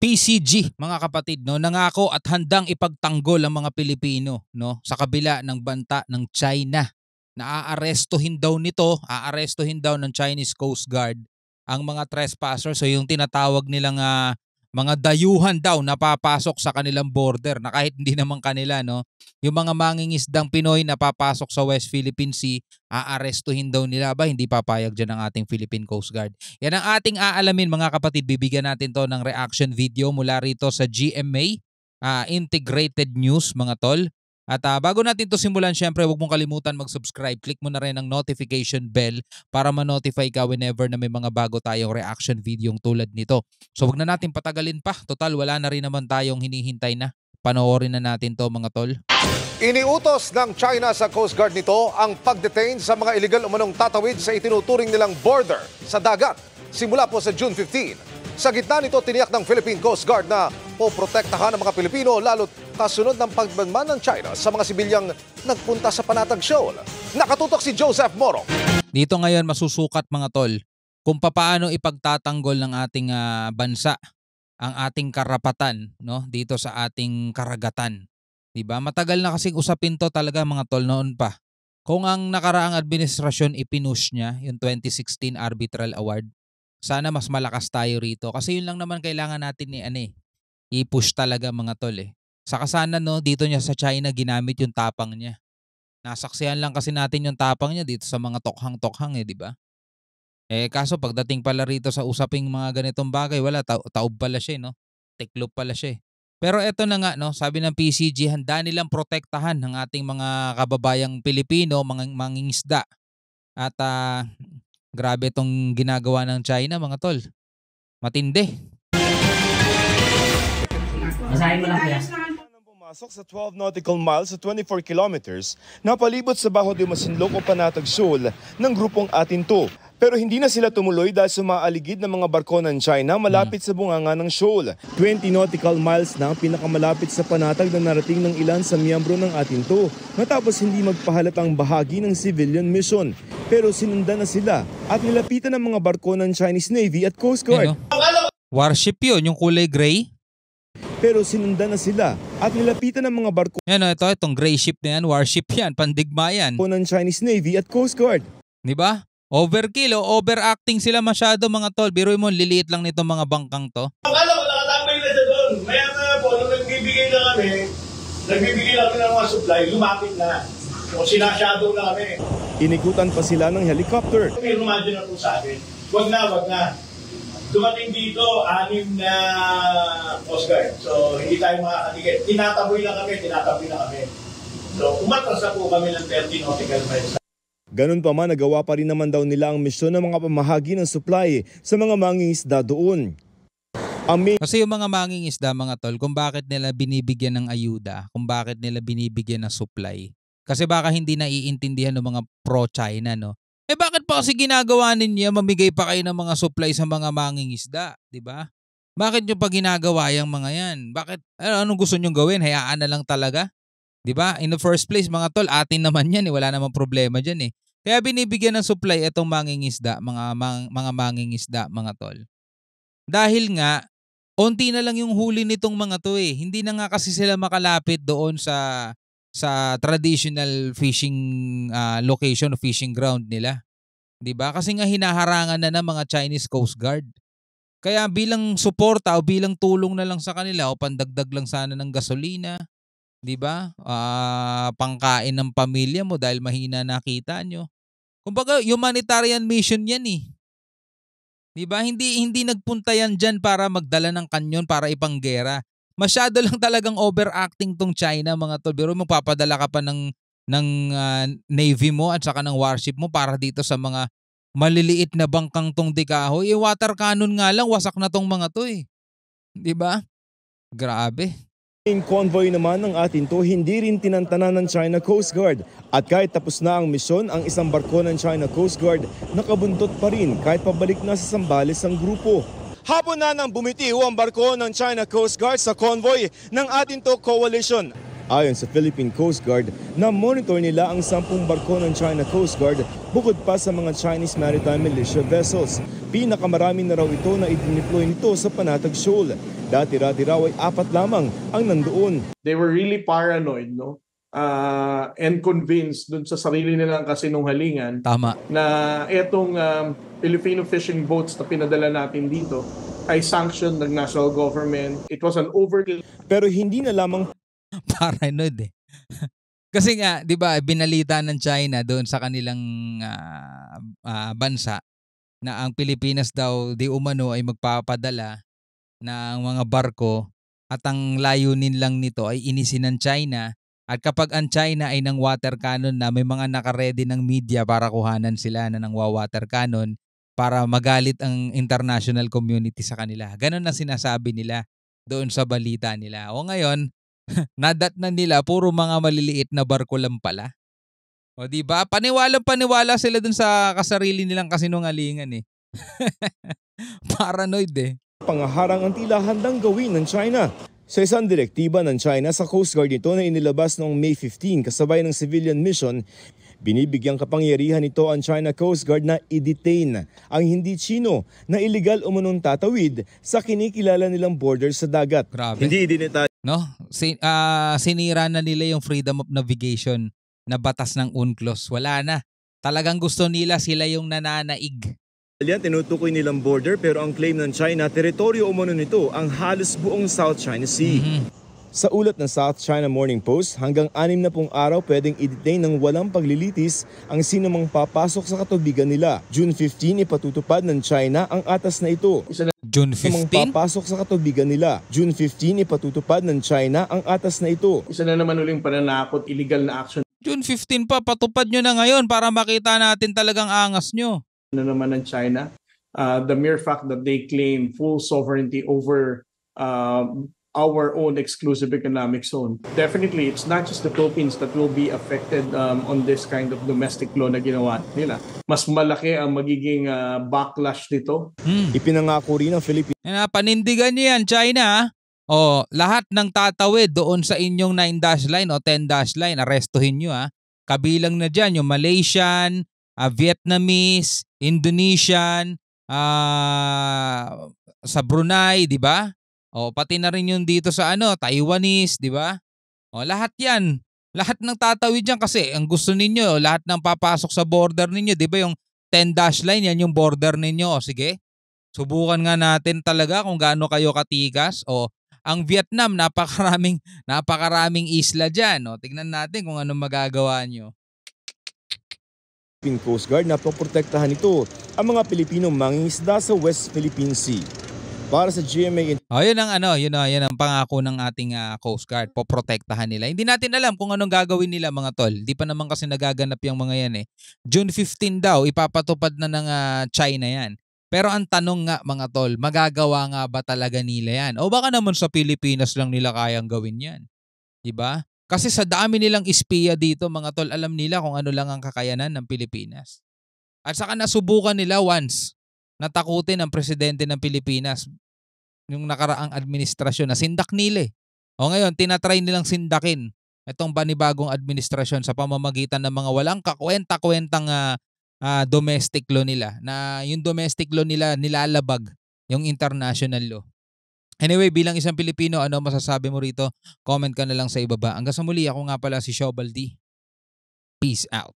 PCG, mga kapatid, no, nangako at handang ipagtanggol ang mga Pilipino, no, sa kabila ng banta ng China. Aarestuhin daw ng Chinese Coast Guard ang mga trespassers, so yung tinatawag nilang mga dayuhan daw na papasok sa kanilang border na kahit hindi naman kanila, no. Yung mga mangingisdang Pinoy na papasok sa West Philippine Sea, aarestuhin daw nila. Ba, hindi papayag dyan ang ating Philippine Coast Guard. Yan ang ating aalamin, mga kapatid. Bibigyan natin to ng reaction video mula rito sa GMA Integrated News, mga tol. At bago natin to simulan, syempre huwag mong kalimutan mag-subscribe. Click mo na rin ang notification bell para ma-notify ka whenever na may mga bago tayong reaction video tulad nito. So huwag na natin patagalin pa. Total, wala na rin naman tayong hinihintay na. Panoorin na natin to, mga tol. Iniutos ng China sa Coast Guard nito ang pag-detain sa mga illegal umanong tatawid sa itinuturing nilang border sa dagat simula po sa June 15. Sa gitna nito, tiniyak ng Philippine Coast Guard na poprotektahan ang mga Pilipino lalo't kasunod ng pagbanman ng China sa mga sibilyang nagpunta sa Panatag Shoal. Nakatutok si Joseph Moro. Dito ngayon masusukat, mga tol, kung paano ipagtatanggol ng ating bansa ang ating karapatan, no, dito sa ating karagatan. 'Di ba? Matagal na kasing usapin to talaga, mga tol, noon pa. Kung ang nakaraang administrasyon ipinush niya yung 2016 Arbitral Award, sana mas malakas tayo rito kasi yun lang naman kailangan natin i-push talaga, mga tol . Saka sana, no, dito niya sa China ginamit yung tapang niya. Nasaksihan lang kasi natin yung tapang niya dito sa mga tokhang-tokhang, di ba? Kaso pagdating pala rito sa usaping mga ganitong bagay, wala, taob pala siya, no? Tiklop pala siya. Pero eto na nga, no, sabi ng PCG, handa nilang protektahan ng ating mga kababayang Pilipino, mga mangingisda. At grabe itong ginagawa ng China, mga tol. Matindi. Masahin mo lang kaya. Pumasok sa 12 nautical miles sa 24 kilometers na palibot sa Bajo de Masinloc o Panatag Shoal ng grupong Atinto. Pero hindi na sila tumuloy dahil sa mga aligid ng mga barko ng China malapit sa bunganga ng shoal. 20 nautical miles na ang pinakamalapit sa Panatag na narating ng ilan sa miyembro ng Atinto matapos hindi magpahalatang bahagi ng civilian mission. Pero sinundan na sila at nilapitan ng mga barko ng Chinese Navy at Coast Guard. Warship yun, yung kulay gray. Pero sinundan na sila at nilapitan ng mga barko itong gray ship na yan, warship yan, pandigma yan. ng Chinese Navy at Coast Guard. Diba? Overkill o overacting sila masyado, mga tol. Biruin mo, liliit lang nitong mga bangkang to. Akala ko nakatambay na siya doon. Maya po, nung nagbibigay lang kami ng mga supply, lumapit na. So sinashadow na kami. Inikutan pa sila ng helicopter. May rumadyo na po sa akin. Wag na. Dumating dito, 6 na Coast Guard. So, hindi tayo makakatigil. Tinataboy na kami. So, umatras na po kami ng 30 nautical miles. Ganun pa man, nagawa pa rin naman daw nila ang misyon ng mga pamahagi ng supply sa mga mangingisda doon. Kasi yung mga mangingisda, mga tol, kung bakit nila binibigyan ng ayuda, kung bakit nila binibigyan ng supply, kasi baka hindi naiintindihan ng mga pro-China, no? Bakit pa kasi ginagawa ninyo, mamigay pa kayo ng mga supply sa mga mangingisda, di ba? Bakit nyo pa ginagawa yung mga yan? Bakit, anong gusto nyo gawin? Hayaan na lang talaga? Di ba? In the first place, mga tol, atin naman yan, wala namang problema dyan . Kaya binibigyan ng supply itong mangingisda, mga mangingisda, mga tol. Dahil nga, onti na lang yung huli nitong mga to . Hindi na nga kasi sila makalapit doon sa traditional fishing location o fishing ground nila. 'Di ba? Kasi nga hinaharangan na ng mga Chinese Coast Guard. Kaya bilang suporta o bilang tulong na lang sa kanila o pandagdag lang sana ng gasolina, 'di ba? Pangkain ng pamilya mo dahil mahina nakita nyo. Kumbaga, humanitarian mission 'yan . 'Di ba? Hindi nagpunta yan diyan para magdala ng kanyon para ipanggera. Masyado lang talagang overacting tong China, mga tol. Pero magpapadala ka pa ng Navy mo at saka ng warship mo para dito sa mga maliliit na bangkang tong dikahoy. Water cannon nga lang, wasak na tong mga to . Diba? Grabe. Yung convoy naman ng Atinto hindi rin tinantanan ng China Coast Guard. At kahit tapos na ang misyon, ang isang barko ng China Coast Guard nakabuntot pa rin kahit pabalik na sa Zambales ang grupo. Hapon na nang bumitiw ang barko ng China Coast Guard sa convoy ng Atinto Coalition. Ayon sa Philippine Coast Guard, na monitor nila ang 10 barko ng China Coast Guard bukod pa sa mga Chinese maritime militia vessels. Pinakamarami na raw ito na idineploy nito sa Panatag Shoal. Dati-dati raw ay 4 lamang ang nandoon. They were really paranoid, no? And convinced dun sa sarili nilang kasinungalingan Tama. na itong Filipino fishing boats na pinadala natin dito ay sanctioned ng national government. It was an overkill. Pero hindi na lamang Paranoid eh. Kasi nga, 'di ba, binalita ng China doon sa kanilang bansa na ang Pilipinas daw di umano ay magpapadala ng mga barko at ang layunin lang nito ay inisin ng China, at kapag ang China ay ng water cannon na, may mga nakaredy ng media para kuhanan sila na ng water cannon para magalit ang international community sa kanila. Ganon na sinasabi nila doon sa balita nila. O ngayon, nadat na nila, puro mga maliliit na barko lang pala. O di ba? Paniwala sila dun sa kasarili nilang kasinungalingan eh. Paranoid eh. pangaharang ang tila handang gawin ng China. Sa isang direktiba ng China sa Coast Guard nito na inilabas noong May 15 kasabay ng civilian mission, binibigyang kapangyarihan nito ang China Coast Guard na i-detain ang hindi Chino na illegal umunong tatawid sa kinikilala nilang border sa dagat. Grabe. Hindi idinita No? Sinira na nila yung freedom of navigation na batas ng UNCLOS. Wala na. Talagang gusto nila sila yung nananaig. yan, tinutukoy nilang border, pero ang claim ng China, teritoryo umano nito ang halos buong South China Sea. Sa ulat ng South China Morning Post, hanggang 60 araw pwedeng i-detain ng walang paglilitis ang sinumang papasok sa katubigan nila. June 15, ipatutupad ng China ang atas na ito. June Sinumang 15? papasok sa katubigan nila. June 15, ipatutupad ng China ang atas na ito. Isa na naman uling pananakot, illegal na action June 15 pa, patupad nyo na ngayon para makita natin talagang angas nyo. na naman ng China. The mere fact that they claim full sovereignty over our own exclusive economic zone. Definitely, it's not just the Philippines that will be affected on this kind of domestic law na ginawa nila. Mas malaki ang magiging backlash nito. Ipinangako rin ng Philippines Panindigan nyo yan, China. O, lahat ng tatawid doon sa inyong 9-dash line o 10-dash line, arestuhin nyo ha. Kabilang na dyan yung Malaysian, Vietnamese, Indonesian, sa Brunei, di ba? O pati na rin yung dito sa Taiwanese, di ba? O lahat 'yan. Lahat ng tatawid diyan kasi ang gusto ninyo, lahat ng papasok sa border ninyo, di ba yung 10-dash line yan yung border ninyo. O sige. Subukan nga natin talaga kung gaano kayo katigas. O ang Vietnam, napakaraming isla diyan. O tingnan natin kung anong magagawa nyo. Coast Guard na poprotektahan nito ang mga Pilipinong mangingisda sa West Philippine Sea. Para sa GMA Yun ang pangako ng ating Coast Guard. Poprotektahan nila. Hindi natin alam kung anong gagawin nila, mga tol. Di pa naman kasi nagaganap yung mga yan eh. June 15 daw, ipapatupad na ng China yan. Pero ang tanong nga, mga tol, magagawa nga ba talaga nila yan? O baka naman sa Pilipinas lang nila kayang gawin yan. Diba? Kasi sa dami nilang espiya dito, mga tol, alam nila kung ano lang ang kakayanan ng Pilipinas. At saka nasubukan nila once natakutin ang presidente ng Pilipinas yung nakaraang administrasyon na sindak nila eh. O ngayon, tinatry nilang sindakin itong panibagong administrasyon sa pamamagitan ng mga walang kakwenta-kwentang domestic law nila. Na yung domestic law nila nilalabag yung international law. Anyway, bilang isang Pilipino, ano masasabi mo rito? Comment ka na lang sa ibaba. Hanggang sa muli, ako nga pala si Shobal D. Peace out.